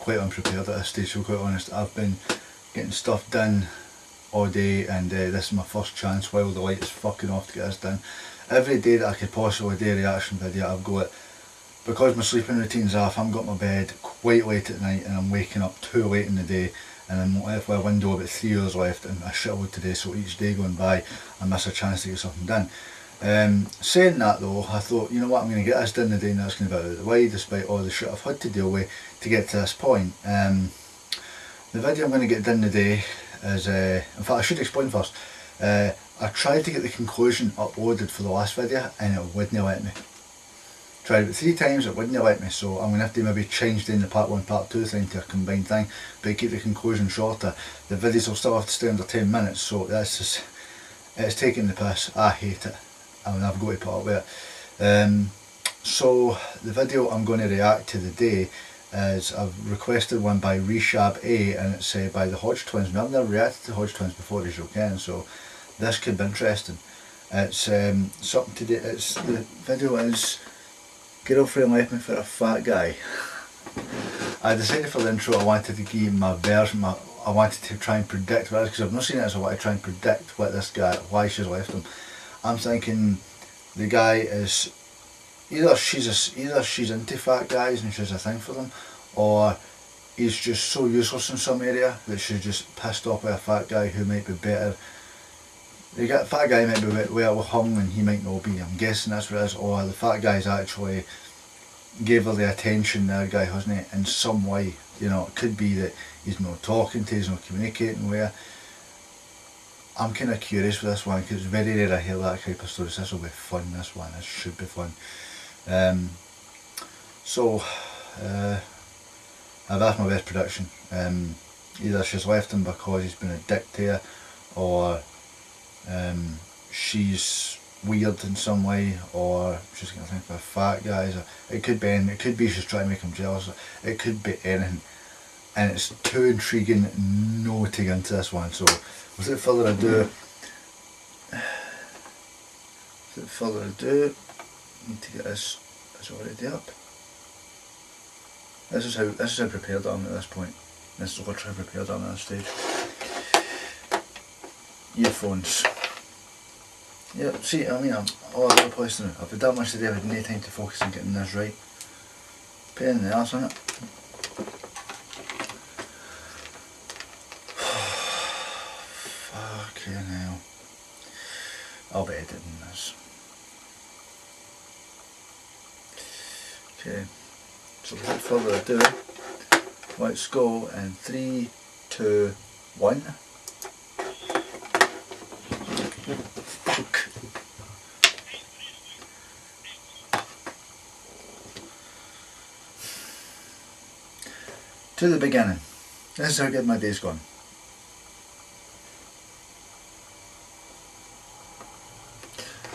quite unprepared at this stage, to be quite honest. I've been getting stuff done all day, and this is my first chance while the light is fucking off to get this done. Every day that I could possibly do a reaction video, I've got, because my sleeping routine's off, I'm got my bed quite late at night and I'm waking up too late in the day, and I'm left with a window about 3 hours left and a shitload today, so each day going by I miss a chance to get something done. Saying that though, I thought, you know what, I'm going to get this done today and that's going to be out of the way, despite all the shit I've had to deal with to get to this point. The video I'm going to get done today is, in fact I should explain first, I tried to get the conclusion uploaded for the last video and it wouldn't let me. Tried it 3 times, it wouldn't let me, so I'm going to have to maybe change down the part 1, part 2 thing to a combined thing, but keep the conclusion shorter. The videos will still have to stay under 10 minutes, so that's just, it's taking the piss. I hate it. I mean, I've got to put up with it. So the video I'm going to react to today is, I've requested one by Reshab A, and it's by the Hodge twins. Now, I've never reacted to Hodge twins before, as you can, so this could be interesting. It's something to do, the video is Girlfriend Left Me for a Fat Guy. I decided for the intro I wanted to give my version, I wanted to try and predict what it is, because I've not seen it, so I want to try and predict what this guy, why she's left him. I'm thinking the guy is, either she's into fat guys and she's a thing for them, or he's just so useless in some area that she's just pissed off with a fat guy who might be better. The fat guy might be well hung and he might not be, I'm guessing that's what it is, or the fat guy's actually gave her the attention the other guy hasn't, in some way. You know, it could be that he's not talking to, he's not communicating with her. I'm kind of curious with this one, because it's very rare I hear that type of stories. This will be fun, this one, this should be fun. I've asked my best prediction. Either she's left him because he's been a dick to her, or she's weird in some way, or she's going to think of fat guys. It could be anything. It could be she's trying to make him jealous. It could be anything, and it's too intriguing not to get into this one. So without further ado, I need to get this already up. This is how prepared I am at this point. This is literally how prepared I am at this stage. Earphones. Yeah, see, I mean, I'm all over the place now. I've had that much today, I've had no time to focus on getting this right. Pain in the arse, isn't it? Fucking hell. I'll be editing this. Okay, so without further ado, let's go in 3, 2, 1. To the beginning. This is how good my day's gone.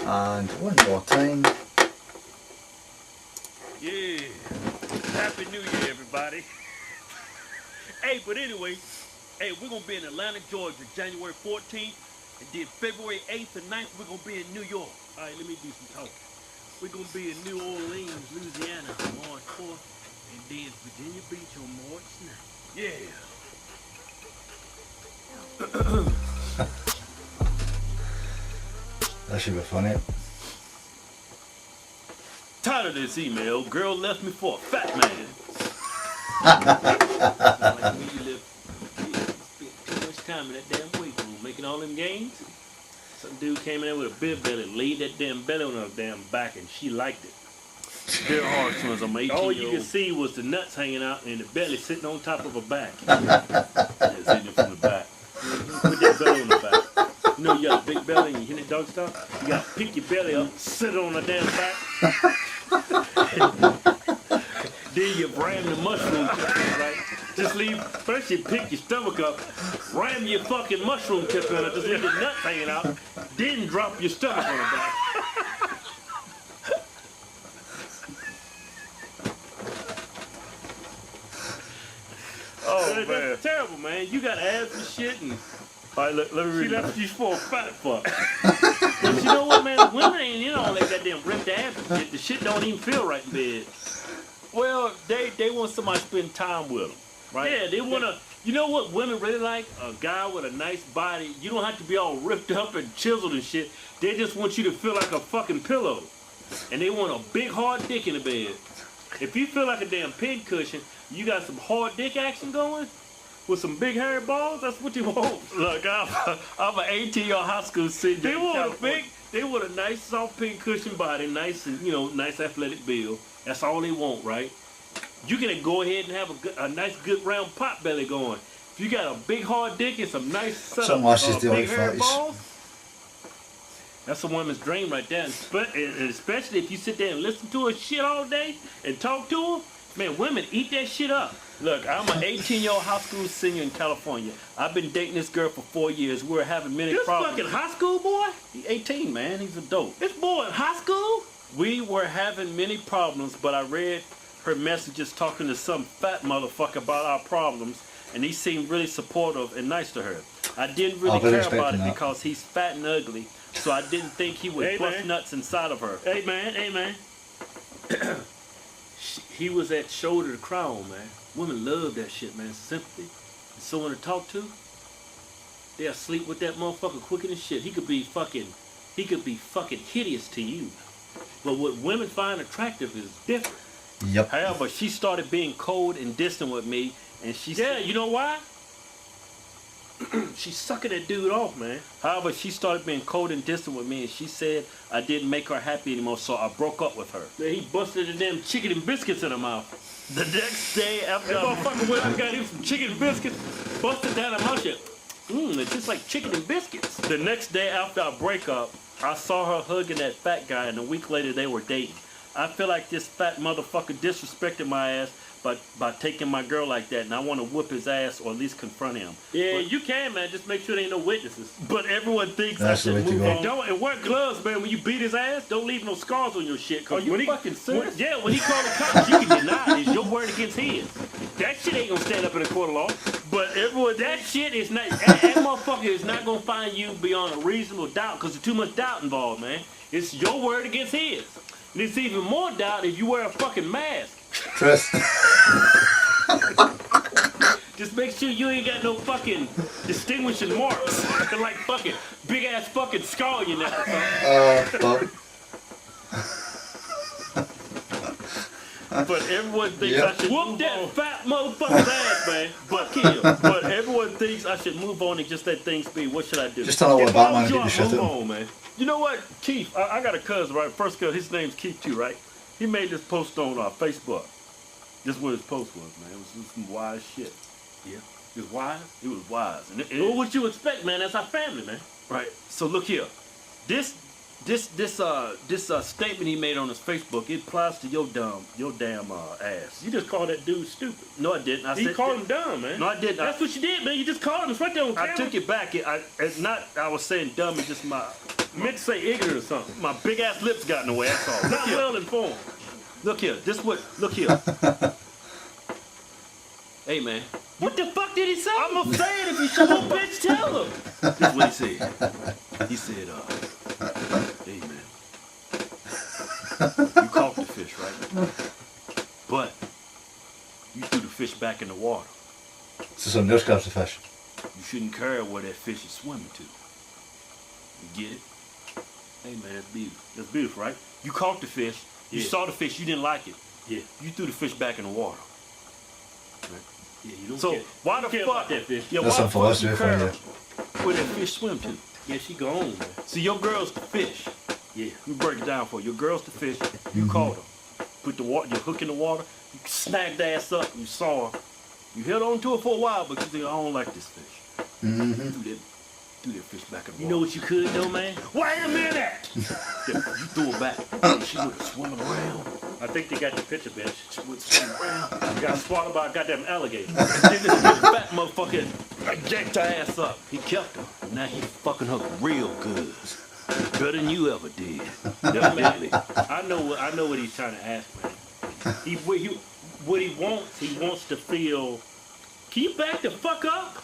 And one more time. Yeah. Happy New Year, everybody. Hey, but anyway, hey, we're going to be in Atlanta, Georgia, January 14th. And then February 8th and 9th, we're going to be in New York. All right, let me do some talking. We're going to be in New Orleans, Louisiana on March 4th. And then Virginia Beach on March 9th. Yeah. That should be funny. Tired of this email, girl left me for a fat man. Like when you live, you spent too much time in that damn weight room making all them gains. Some dude came in there with a big belly, laid that damn belly on her damn back, and she liked it. Very hard as soon as I'm 18. All you could see was the nuts hanging out and the belly sitting on top of her back. It's hitting from the back. Put that belly on the back. You know you got a big belly and you hit it dog style? You got to pick your belly up, sit on the damn back. Then you ram the mushroom tip in, right? Just leave, first you pick your stomach up, ram your fucking mushroom tip in it, just leave the nuts hanging out, then drop your stomach on the back. Oh, man. That's terrible, man. You got abs and shit, and all right, let me read. She left you for a fat fuck. But you know what, man? Women ain't in all that goddamn ripped abs and shit. The shit don't even feel right in bed. Well, they want somebody to spend time with them. right? Yeah, they wanna. You know what women really like? A guy with a nice body. You don't have to be all ripped up and chiseled and shit. They just want you to feel like a fucking pillow, and they want a big hard dick in the bed. If you feel like a damn pin cushion, you got some hard dick action going with some big hairy balls. That's what you want. Look, I'm an 18-year high school senior. They want a nice soft pin cushion body, nice and nice athletic build. That's all they want, right? You can go ahead and have a nice good round pot belly going. If you got a big hard dick and some nice big hairy balls, that's a woman's dream right there. And especially if you sit there and listen to her shit all day and talk to her, man, women eat that shit up. Look, I'm an 18-year-old high school senior in California. I've been dating this girl for 4 years. We were having many problems. This fucking high school boy? He's 18, man. He's adult. This boy in high school? We were having many problems, but I read her messages talking to some fat motherfucker about our problems, and he seemed really supportive and nice to her. I didn't really care about it because he's fat and ugly, so I didn't think he would bust nuts inside of her. Hey, man. He was at shoulder to crown, man. Women love that shit, man. Sympathy. And someone to talk to, they'll sleep with that motherfucker quicker than shit. He could be fucking hideous to you. But what women find attractive is different. Yep. However, she started being cold and distant with me, and she said, you know why? She's sucking that dude off, man. However, she started being cold and distant with me, and she said I didn't make her happy anymore, so I broke up with her. Then he busted the damn chicken and biscuits in her mouth. The next day after I got him some chicken and biscuits, busted down her mouth shit. It's just like chicken and biscuits. The next day after our breakup, I saw her hugging that fat guy, and a week later they were dating. I feel like this fat motherfucker disrespected my ass by taking my girl like that, and I want to whoop his ass or at least confront him. Yeah, but you can, man. Just make sure there ain't no witnesses. But everyone thinks I should move on. And wear gloves, man. When you beat his ass, don't leave no scars on your shit. Cause when fucking serious? When he called the cops, you can deny it. It's your word against his. That shit ain't gonna stand up in a court of law. But that shit is not. That motherfucker is not gonna find you beyond a reasonable doubt, because there's too much doubt involved, man. It's your word against his. And it's even more doubt if you wear a fucking mask. Trust. Just make sure you ain't got no fucking distinguishing marks. Like fucking big ass fucking scar you know. But everyone thinks I should whoop that fat motherfucker's ass, man. But everyone thinks I should move on and just let things be. What should I do? Just tell her what Batman did to shut move on, man. You know what, Keith? I got a cousin, right? First cousin, his name's Keith too, right? He made this post on Facebook. This is what his post was, man. It was some wise shit. Yeah. It was wise? It was wise. And what you expect, man? That's our family, man. Right. So look here. This statement he made on his Facebook, it applies to your damn ass. You just called that dude stupid. No, I didn't. He called him dumb, man. No, I didn't. That's what you did, man. You just called him. It's right there on camera. I took it back. I was saying dumb. It's just meant to say ignorant or something. My big ass lips got in the way. That's all. Not well informed. Look here. Look here. Hey, man. What the fuck did he say? I'm gonna say it if you shut up, bitch. Tell him. This is what he said. He said, hey, man. You caught the fish, right? But you threw the fish back in the water. So somebody else grabs the fish. You shouldn't care where that fish is swimming to. You get it? Hey, man, that's beautiful. That's beautiful, right? You caught the fish. You saw the fish. You didn't like it. Yeah. You threw the fish back in the water. Right? Yeah, you don't care. Why the fuck that fish? Yeah, that's why the fuck you care you. Where that fish swim to? Yeah, she gone, man. See, your girl's the fish. Yeah. Let me break it down for you. Your girl's the fish. You caught her. Put your hook in the water. You snagged the ass up. You saw her. You held on to her for a while, but you think, I don't like this fish. Threw that fish back in the water. You know what you could do, man? Wait a minute! You threw her back. She would have swimming around. I think they got the picture, bitch. She would swim around. You got swallowed by a goddamn alligator. Then this fat motherfucker jacked her ass up. He kept her. Now he fucking her real good. Better than you ever did. Definitely. I know what he's trying to ask, man. What he wants to feel. Can you back the fuck up?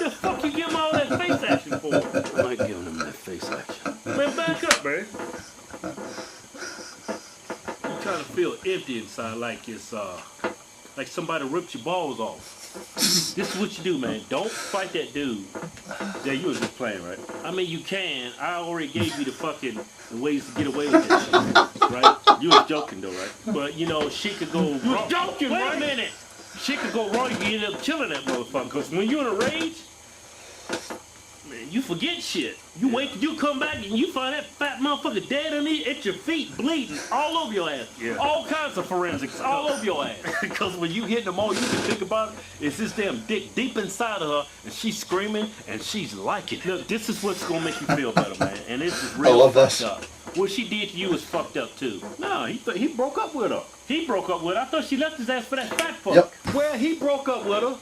The fuck you give him all that face action for? I'm not giving him that face action. Man, back up, man. You trying to feel empty inside, like it's like somebody ripped your balls off. This is what you do, man. Don't fight that dude. Yeah, you was just playing, right? I mean, you can. I already gave you the ways to get away with this shit, right? You was joking, though, right? But, you know, she could go... You was joking, wait a minute! She could go wrong, you can end up killing that motherfucker. Because when you're in a rage, man, you forget shit. You come back and you find that fat motherfucker dead at your feet, bleeding all over your ass. Yeah. All kinds of forensics all over your ass. Because when you hit them, all you can think about is this damn dick deep inside of her, and she's screaming and she's liking it. Look, this is what's gonna make you feel better, man. And this is real fucked up. What she did to you was fucked up too. No, he broke up with her. He broke up with her. I thought she left his ass for that fat fuck. Yep. Well, he broke up with her.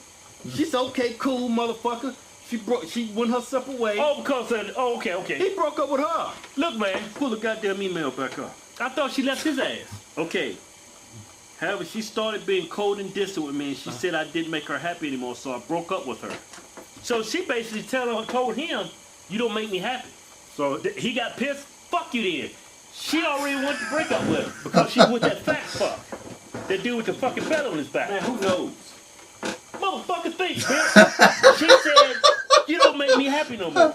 She's okay, cool motherfucker. She went her separate way. Oh, because okay. He broke up with her. Look, man, pull the goddamn email back up. I thought she left his ass. Okay. However, she started being cold and distant with me, and she said I didn't make her happy anymore, so I broke up with her. So she basically told him, you don't make me happy. So he got pissed. Fuck you then. She already wanted to break up with him because she with that fat fuck. That dude with the fucking belt on his back. Man, who knows? Motherfucker thinks, bitch. She said, you don't make me happy no more.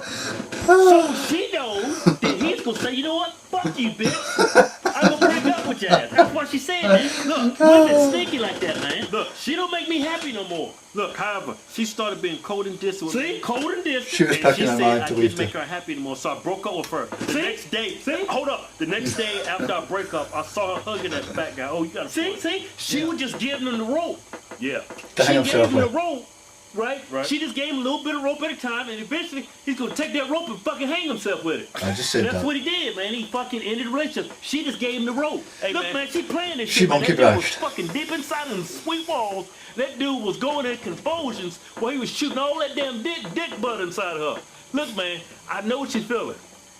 So she knows that he's gonna say, you know what? Fuck you, bitch. I'm gonna break up with your ass. That's why she said that. Look, women's sneaky like that, man. Look, she don't make me happy no more. Look, however, she started being cold and distant with me. Cold and distant. She was picking her mind I didn't make her happy anymore, so I broke up with her. The next day, hold up. The next day after I break up, I saw her hugging that fat guy. Oh, you gotta see? She was just giving him the rope. Yeah. She gave him the rope. Right? She just gave him a little bit of rope at a time, and eventually he's gonna take that rope and fucking hang himself with it. I just said that's what he did, man. He fucking ended the relationship. She just gave him the rope. Hey, look, man, she playing this shit. She monkey that dude was fucking deep inside them sweet walls. That dude was going in convulsions while he was shooting all that damn dick butt inside of her. Look, man, I know what you're feeling.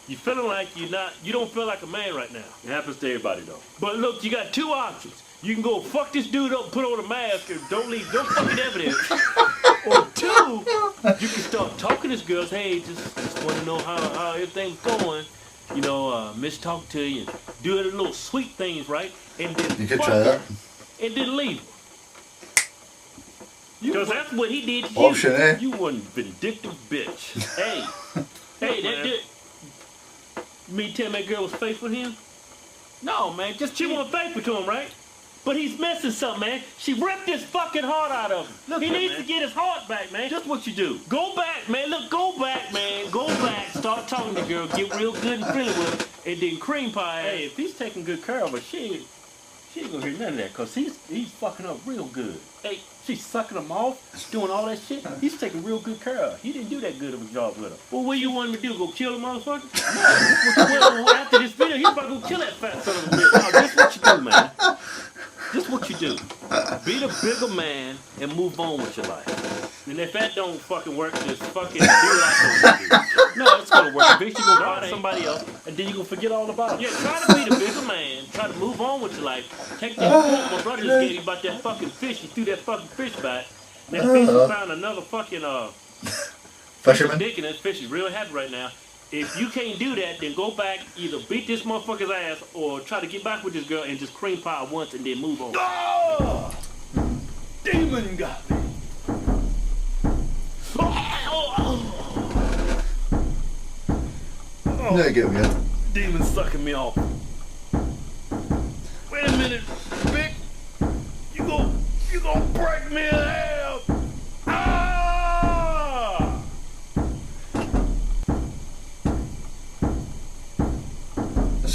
You feeling like you don't feel like a man right now. It happens to everybody though. But look, you got two options. You can go fuck this dude up, put on a mask, and don't leave no fucking evidence. Or two, you can start talking to this girl, hey, just want to know how everything's going. You know, miss talk to you, and do the little sweet things, right? And then you could try that. And then leave her. Because that's what he did to option, you. Eh? You one vindictive bitch. Hey, that dude. Me telling that girl was faithful to him? No, man, just she wasn't faithful to him, right? But he's missing something, man. She ripped his fucking heart out of him. Look, he needs to get his heart back, man. Just what you do. Go back, man. Look, go back, man. Go back. Start talking to the girl. Get real good and friendly with her. And then cream pie. Hey, if he's taking good care of her, she ain't gonna hear none of that. Because he's fucking up real good. Hey, she's sucking him off, doing all that shit. He's taking real good care of her. He didn't do that good of a job with her. Well, what you want him to do? Go kill the motherfucker? No, after this video, he's about to go kill that fat son of a bitch. No, that's what you do, man. This is what you do. Be the bigger man and move on with your life. And if that don't fucking work, just fucking do what I told you to do. No, it's gonna work. Eventually you're gonna find somebody else, and then you're gonna forget all about it. Yeah, try to be the bigger man. Try to move on with your life. Take that quote my brother just gave you about that fucking fish. He threw that fucking fish back. That fish found another fucking fisherman. Dick, and that fish is real happy right now. If you can't do that, then go back, either beat this motherfucker's ass or try to get back with this girl and just cream pie once and then move on. Oh! Demon got me. No, get me up. Demon sucking me off. Wait a minute, Vic. You gonna break me in half. Ah!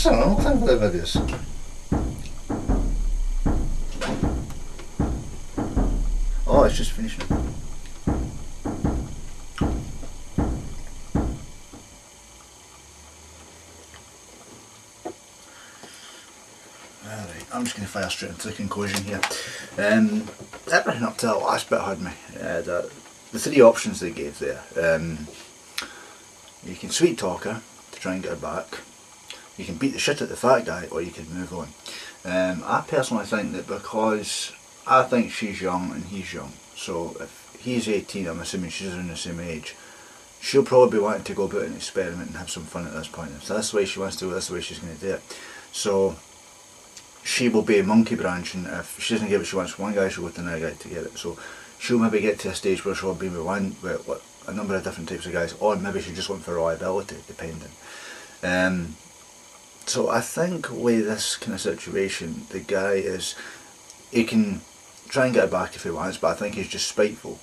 Co, no ten level jest. Oh, it's just finishing. Alright, I'm just going to fire straight into the conclusion here. Everything up to the last bit had me. The three options they gave there. You can sweet talk her to try and get her back. You can beat the shit out of the fat guy, or you can move on. I personally think that because I think she's young and he's young, so if he's 18, I'm assuming she's around the same age, she'll probably be wanting to go about and experiment and have some fun at this point. If that's the way she wants to do it, that's the way she's going to do it. So she will be monkey branching. If she doesn't get what she wants from one guy, she'll go to another guy to get it. So she'll maybe get to a stage where she'll be with a number of different types of guys, or maybe she's just looking for reliability, depending. So I think with this kind of situation, the guy he can try and get it back if he wants, but I think he's just spiteful.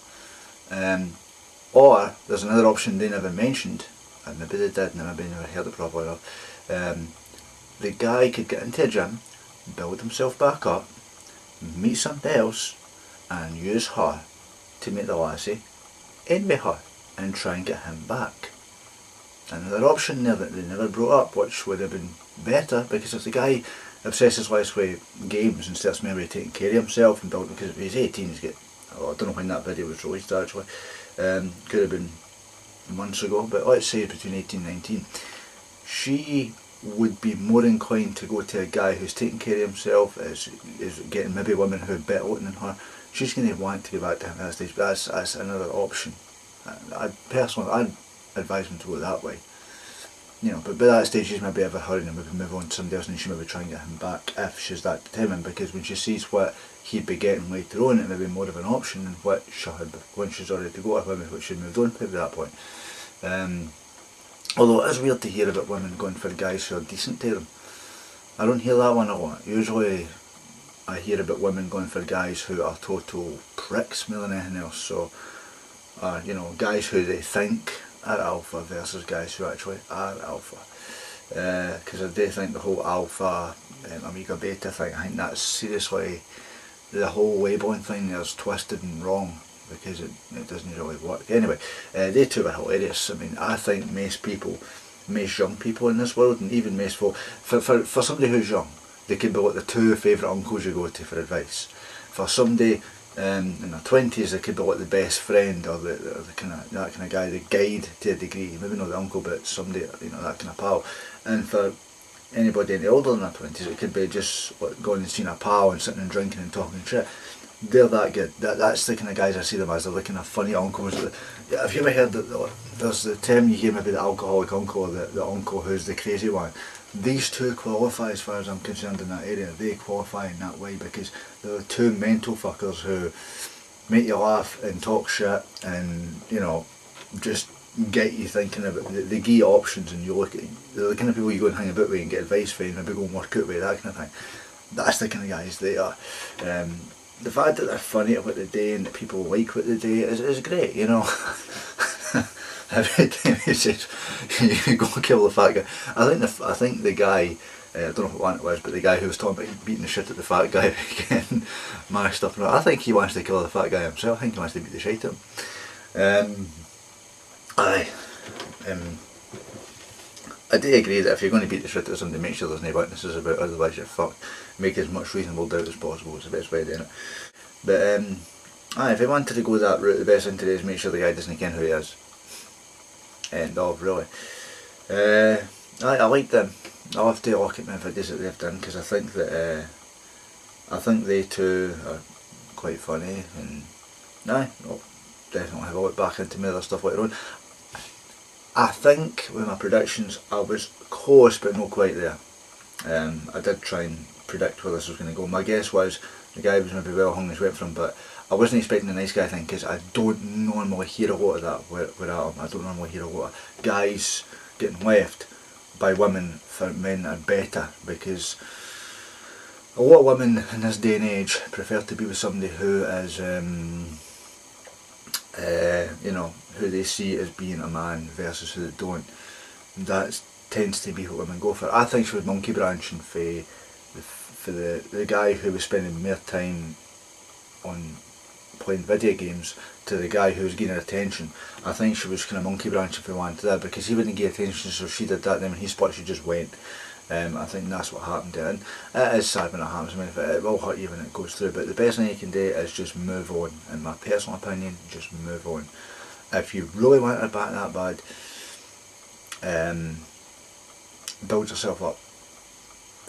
Or there's another option they never mentioned, and maybe they did, and maybe never heard it properly enough. The guy could get into a gym, build himself back up, meet somebody else, and use her to make the lassie envy her and try and get him back. Another option there that they never brought up, which would have been better, because if the guy obsesses less with games and starts maybe taking care of himself and building, because if he's 18, I don't know when that video was released actually, could have been months ago, but let's say between 18 and 19, she would be more inclined to go to a guy who's taking care of himself, is getting maybe women who are better looking than her. She's going to want to go back to him at that stage, but that's another option. I'd advise him to go that way. You know, but by that stage she's maybe ever hurrying and maybe move on to somebody else, and she maybe try and get him back if she's that determined, because when she sees what he'd be getting later on, it may be more of an option than what she had when she's already to go with women, which she'd moved on to at that point. Although it is weird to hear about women going for guys who are decent to them. I don't hear that one a lot. Usually I hear about women going for guys who are total pricks more than anything else. So, you know, guys who they think are alpha versus guys who actually are alpha. Because I do think the whole alpha, omega beta thing, I think that's seriously, the whole labeling thing is twisted and wrong, because it doesn't really work. Anyway, they two are hilarious. I mean, I think most young people in this world, and even most folk, for somebody who's young, they could be like the two favourite uncles you go to for advice. For somebody in their 20s, they could be like the best friend, or that kind of guy, the guide to a degree. Maybe not the uncle, but somebody, you know, that kind of pal. And for anybody any older than their 20s, it could be just like going and seeing a pal and sitting and drinking and talking shit. They're that good. That's the kind of guys I see them as. They're the kind of funny uncles. Have you ever heard that there's the term you hear, maybe the alcoholic uncle, or the uncle who's the crazy one? These two qualify, as far as I'm concerned, in that area. They qualify in that way, because they're the two mental fuckers who make you laugh and talk shit and, you know, just get you thinking about they give you options, and you look at, they're the kind of people you go and hang about with and get advice from, and maybe go and work out with, that kind of thing. That's the kind of guys they are. The fact that they're funny at what they do and that people like what they do is great, you know. Every time he says, you go kill the fat guy. I think the guy, I don't know what one it was, but the guy who was talking about beating the shit at the fat guy getting mashed up and all, I think he wants to kill the fat guy himself. I think he wants to beat the shit out of him. I do agree that if you're going to beat the shit out of somebody, make sure there's no witnesses about it, otherwise you're fucked. Make as much reasonable doubt as possible is the best way of doing it. But if you wanted to go that route, the best thing to do is make sure the guy doesn't ken who he is. End of, really. I like them. I'll have to look at my videos that they've done, because I think that they two are quite funny, and I'll definitely have a look back into my other stuff later on. I think with my predictions I was close but not quite there. I did try and predict where this was going to go. My guess was the guy was maybe well hung as went from, but I wasn't expecting the nice guy thing, because I don't normally hear a lot of that with Adam. I don't normally hear a lot of guys getting left by women for men that are better, because a lot of women in this day and age prefer to be with somebody who is you know, who they see as being a man versus who they don't. That tends to be what women go for. I think she was monkey branching for the guy who was spending more time on playing video games to the guy who was getting her attention. I think she was kind of monkey branching for one to that, because he wouldn't get attention, so she did that, then when he spotted, she just went. I think that's what happened there, and it is sad when it happens. I mean, it will hurt you when it goes through, but the best thing you can do is just move on. In my personal opinion, just move on. If you really want her back that bad, build yourself up,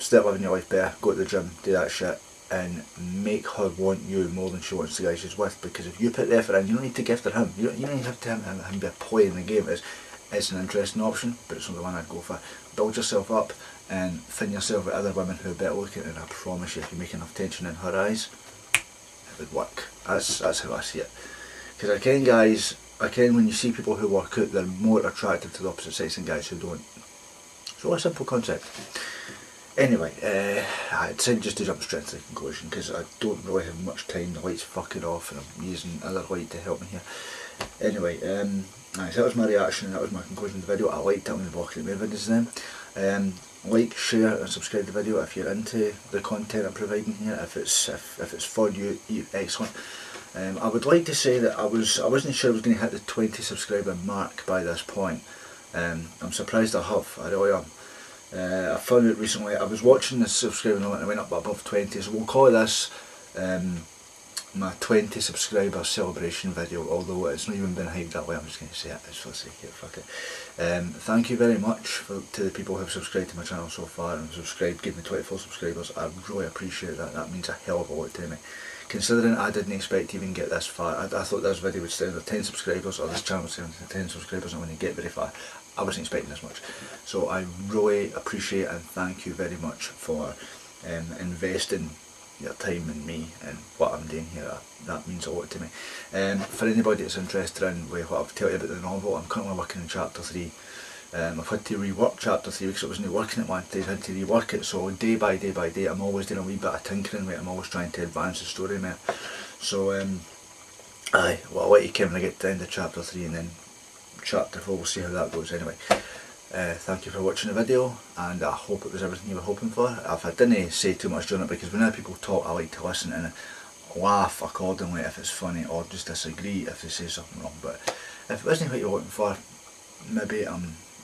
start living your life better, go to the gym, do that shit, and make her want you more than she wants the guy she's with. Because if you put the effort in, you don't need to gift her him. You don't even have to have him be a play in the game. It's an interesting option, but it's not the one I'd go for. Build yourself up and thin yourself with other women who are better looking, and I promise you, if you make enough tension in her eyes, would work. That's how I see it. Because I ken guys, when you see people who work out, they're more attractive to the opposite sex than guys who don't. So a simple concept. Anyway, I decided just to jump straight to the conclusion because I don't really have much time. The light's fucking off and I'm using other light to help me here. Anyway, so that was my reaction, that was my conclusion of the video. I liked it, I'm going to be looking at more videos then. Like, share and subscribe to the video if you're into the content I'm providing here, if it's for you, excellent. I would like to say that I wasn't sure I was going to hit the 20 subscriber mark by this point. I'm surprised I have, I really am. I found out recently, I was watching the subscriber number and I went up above 20, so we'll call this my 20 subscriber celebration video, although it's not even been hyped that way. I'm just going to say it, just for the sake of it, fuck it. Thank you very much to the people who have subscribed to my channel so far and subscribed, gave me 24 subscribers. I really appreciate that, that means a hell of a lot to me. Considering I didn't expect to even get this far, I thought this video would stay under 10 subscribers, or this channel would stay under 10 subscribers, and when you get very far, I wasn't expecting this much. So I really appreciate and thank you very much for investing your time in me and what I'm doing here. That means a lot to me. For anybody that's interested in what I've told you about the novel, I'm currently working on chapter 3. I've had to rework chapter 3 because it wasn't working at one stage. I had to rework it, so day by day by day I'm always doing a wee bit of tinkering with it. I'm always trying to advance the story more. So well, I'll let you come when I get to the end of chapter 3 and then chapter 4, we'll see how that goes anyway. Thank you for watching the video, and I hope it was everything you were hoping for. If I didn't say too much during it, because whenever people talk I like to listen and laugh accordingly if it's funny, or just disagree if they say something wrong. But if it wasn't what you're looking for, maybe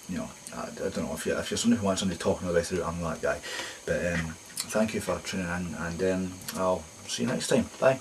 you know, I don't know, if you're somebody who wants somebody talking all the way through, I'm that guy. But thank you for tuning in, and I'll see you next time. Bye.